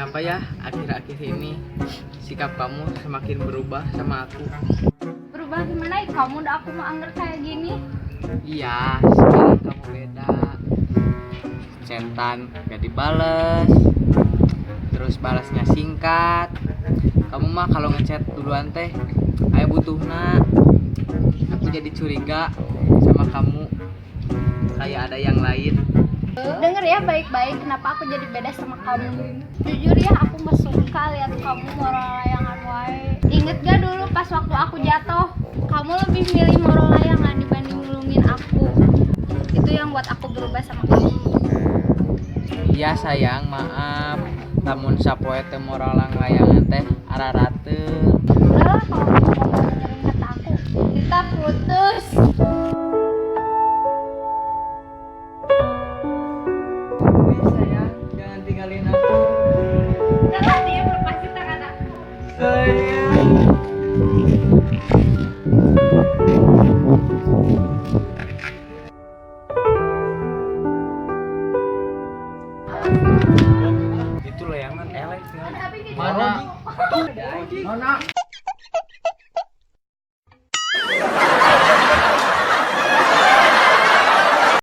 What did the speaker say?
kenapa ya akhir-akhir ini sikap kamu semakin berubah sama aku? Berubah gimana? Kamu udah aku mau anggar kayak gini. Iya, sekarang kamu beda. Chatan gak dibales, terus balasnya singkat. Kamu mah kalau ngechat duluan teh, ayo butuhna. Aku jadi curiga sama kamu, kayak ada yang lain. Denger ya baik-baik, kenapa aku jadi beda sama kamu. Jujur ya, aku gak suka lihat kamu moro layangan wae. Inget gak dulu pas waktu aku jatuh, kamu lebih milih moro layangan dibanding nulungin aku. Itu yang buat aku berubah sama kamu. Iya sayang, maaf. Namun sapoe teh moralang layangan teh ararate. Udahlah, kalau kamu mau dengerin kata aku, kita putus. Please sayang, jangan tinggalin aku. Udahlah, dia lepasin tangan aku. Sayang. Itu layangan elek. Tapi gitu. Mana? Mana?